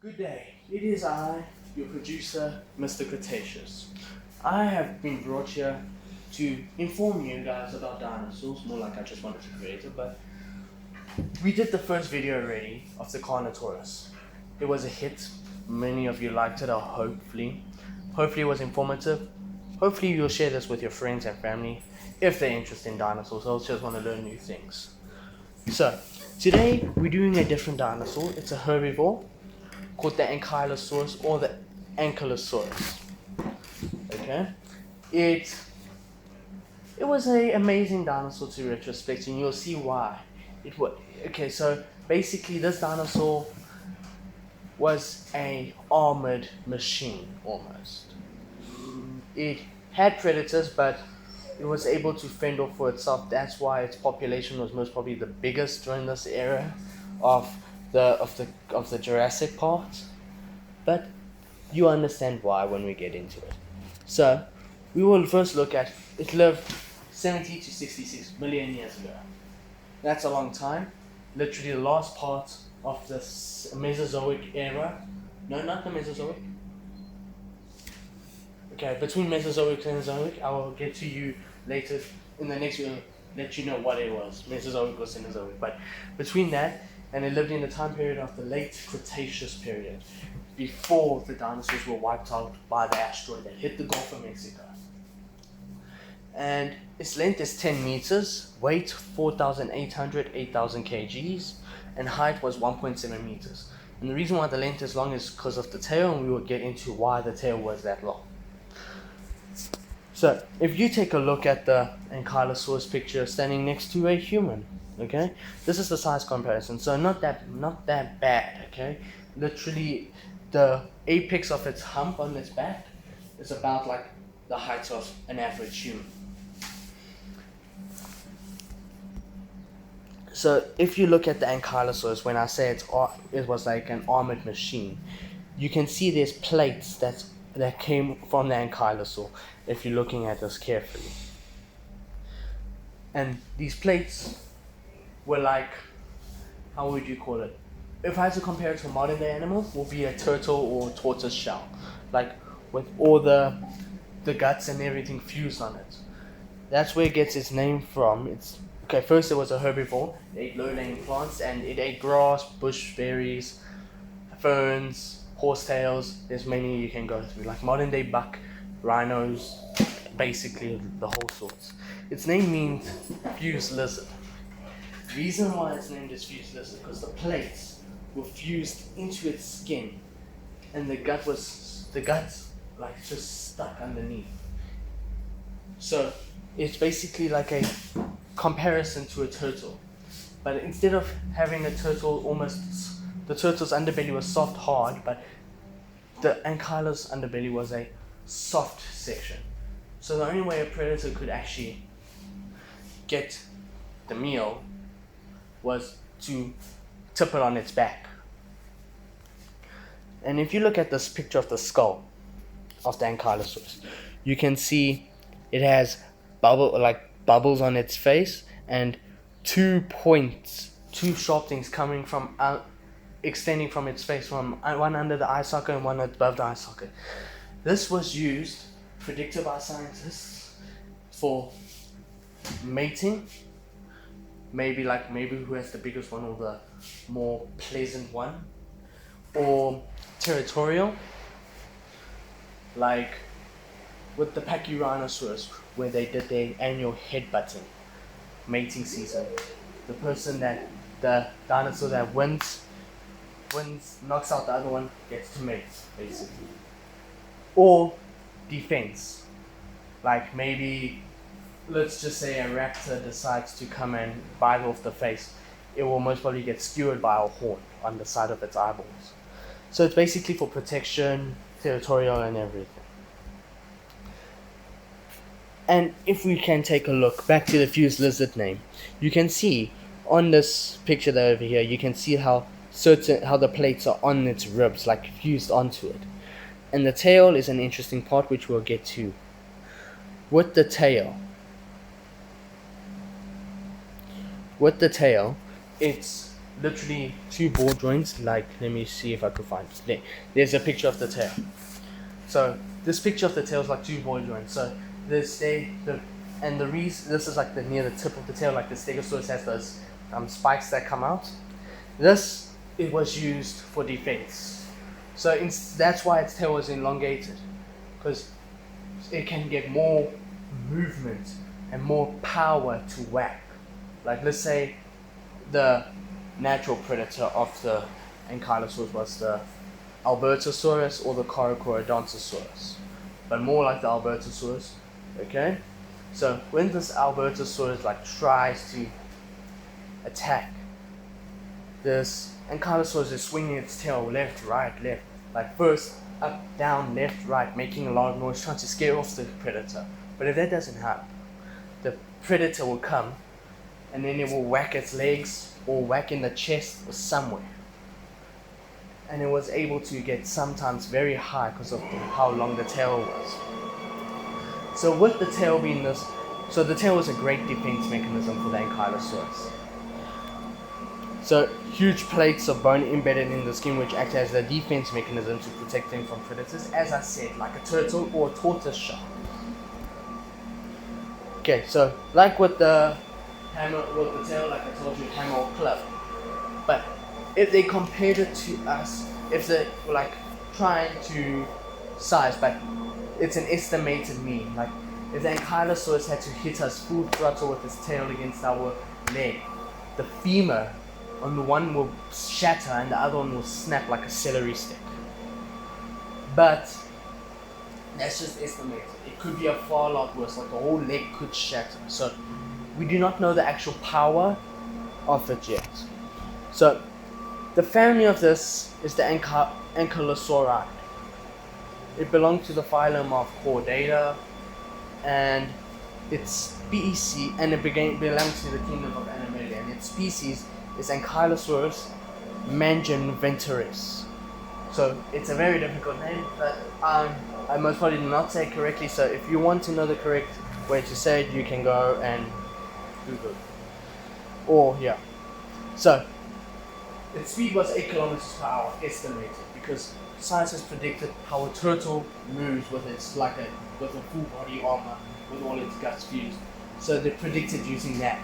Good day, it is I, your producer, Mr. Cretaceous. I have been brought here to inform you guys about dinosaurs, more like I just wanted to create it, but we did the first video already of the Carnotaurus. It was a hit, many of you liked it, or hopefully it was informative. Hopefully you'll share this with your friends and family if they're interested in dinosaurs or just want to learn new things. So, today we're doing a different dinosaur. It's a herbivore called the Ankylosaurus or the Ankylosaurus. Okay, it was a amazing dinosaur to retrospect, and you'll see why. It was okay. So basically, this dinosaur was a armored machine almost. It had predators, but it was able to fend off for itself. That's why its population was most probably the biggest during this era of the Jurassic part. But you understand why when we get into it. So we will first look at it lived 70 to 66 million years ago. That's a long time. Literally the last part of the Mesozoic era. No, not the Mesozoic. Okay, between Mesozoic and Cenozoic, I will get to you later in the next video, let you know what it was, Mesozoic or Cenozoic. But between that, and it lived in the time period of the late Cretaceous period, before the dinosaurs were wiped out by the asteroid that hit the Gulf of Mexico. And its length is 10 meters, weight 4,800, 8,000 kgs, and height was 1.7 meters. And the reason why the length is long is because of the tail, and we will get into why the tail was that long. So, if you take a look at the Ankylosaurus picture standing next to a human, okay, this is the size comparison. So not that bad, okay. Literally, the apex of its hump on its back is about like the height of an average human. So, if you look at the Ankylosaurus, when I say it was like an armored machine, you can see there's plates that came from the Ankylosaur, if you're looking at this carefully. And these plates were like, how would you call it? If I had to compare it to a modern day animal, would be a turtle or tortoise shell, like with all the guts and everything fused on it. That's where it gets its name from. First it was a herbivore. It ate low-lying plants and it ate grass, bush berries, ferns, horsetails. There's many you can go through, like modern day buck, rhinos, basically the whole sorts. Its name means fused lizard. The reason why it's named as fused lizard because the plates were fused into its skin, and the gut like just stuck underneath. So it's basically like a comparison to a turtle, but instead of having a turtle, the turtle's underbelly was soft, hard, but the Ankylosaurus underbelly was a soft section. So the only way a predator could actually get the meal was to tip it on its back. And if you look at this picture of the skull of the Ankylosaurus, you can see it has bubbles on its face and 2 sharp things coming from extending from its face, from one under the eye socket and one above the eye socket. This was used, predicted by scientists, for mating. Maybe who has the biggest one or the more pleasant one, or territorial, like with the Pachyrhinosaurus, where they did their annual headbutting mating season. The dinosaur that wins, knocks out the other one, gets to mate, basically. Or defense, like maybe, let's just say a raptor decides to come and bite off the face, it will most probably get skewered by a horn on the side of its eyeballs. So it's basically for protection, territorial, and everything. And if we can take a look back to the fused lizard name, you can see on this picture that over here, you can see how the plates are on its ribs, like fused onto it. And the tail is an interesting part which we'll get to. With the tail, it's literally 2 ball joints. Like, let me see if I could find it. There's a picture of the tail. So this picture of the tail is like 2 ball joints. So the reason this is like near the tip of the tail, like the Stegosaurus has those spikes that come out. It was used for defense. So that's why its tail was elongated, because it can get more movement and more power to whack. Like, let's say the natural predator of the Ankylosaurus was the Albertosaurus or the Coracorodontosaurus, but more like the Albertosaurus. Okay, so when this Albertosaurus like tries to attack, this Ankylosaurus is swinging its tail left, right, left, like first up, down, left, right, making a lot of noise, trying to scare off the predator. But if that doesn't happen, the predator will come and then it will whack its legs or whack in the chest or somewhere. And it was able to get sometimes very high because of how long the tail was. So with the tail being this, so the tail was a great defense mechanism for the Ankylosaurus. So huge plates of bone embedded in the skin which act as a defense mechanism to protect them from predators, as I said, like a turtle or a tortoise shell. Okay, so like with the hammer, with the tail, like I told you, hammer or club. But if they compared it to us, if they were like trying to size, but it's an estimated mean. Like if the Ankylosaurus had to hit us full throttle with its tail against our leg, the femur on the one will shatter and the other one will snap like a celery stick. But that's just estimated. It could be a far lot worse, like the whole leg could shatter. So we do not know the actual power of it yet. So the family of this is the Ankylosauri. It belonged to the phylum of Chordata, and its species, and it belonged to the kingdom of Animalia, and its species is Ankylosaurus mangenventris. So it's a very difficult name, but I most probably did not say it correctly. So if you want to know the correct way to say it, you can go and Google it. Or yeah. So its speed was 8 kilometers per hour estimated, because scientists predicted how a turtle moves with a full body armor with all its guts fused. So they predicted using that.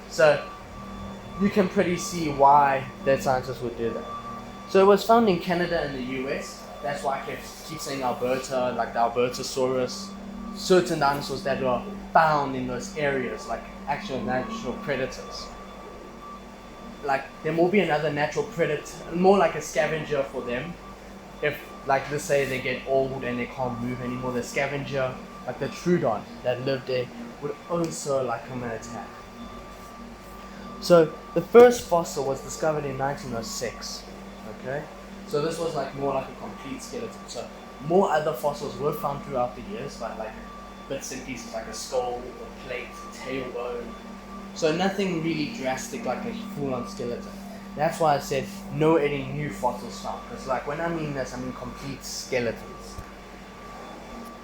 So you can pretty see why that scientists would do that. So it was found in Canada and the US. That's why I keep saying Alberta, like the Albertosaurus. Certain dinosaurs that were found in those areas, like actual natural predators. Like there will be another natural predator, more like a scavenger for them. If, like, let's say they get old and they can't move anymore, the scavenger, like the Trudon that lived there, would also like come and attack. So the first fossil was discovered in 1906. Okay, so this was like more like a complete skeleton. So more other fossils were found throughout the years, but like bits and pieces like a skull, a plate, a tailbone. So nothing really drastic like a full-on skeleton. That's why I said no any new fossils found, because like when I mean this, I mean complete skeletons.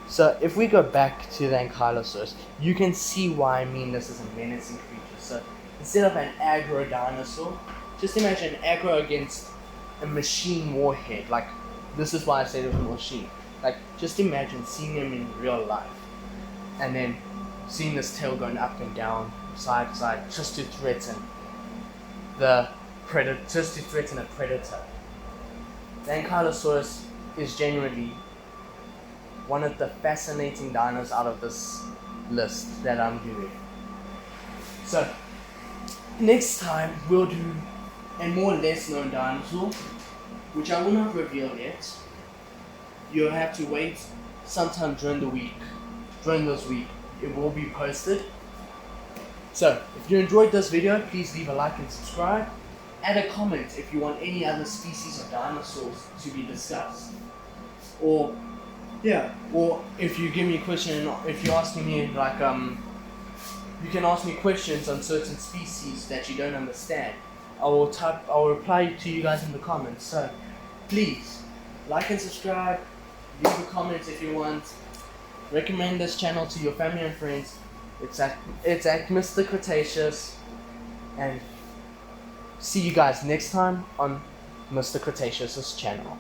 So if we go back to the Ankylosaurus, you can see why I mean this is a menacing creature. So instead of an aggro dinosaur, just imagine aggro against a machine warhead. Like, this is why I say it was a machine. Like, just imagine seeing him in real life, and then seeing this tail going up and down, side to side, just to threaten the predator, just to threaten a predator. The Ankylosaurus is genuinely one of the fascinating dinos out of this list that I'm doing. So next time we'll do a more less known dinosaur, which I will not reveal yet. You'll have to wait sometime during this week. It will be posted. So if you enjoyed this video, please leave a like and subscribe. Add a comment if you want any other species of dinosaurs to be discussed. Or if you give me a question, if you're asking me like you can ask me questions on certain species that you don't understand. I will reply to you guys in the comments. So please like and subscribe, leave a comment if you want, recommend this channel to your family and friends. It's at Mr. Cretaceous, and see you guys next time on Mr. Cretaceous' channel.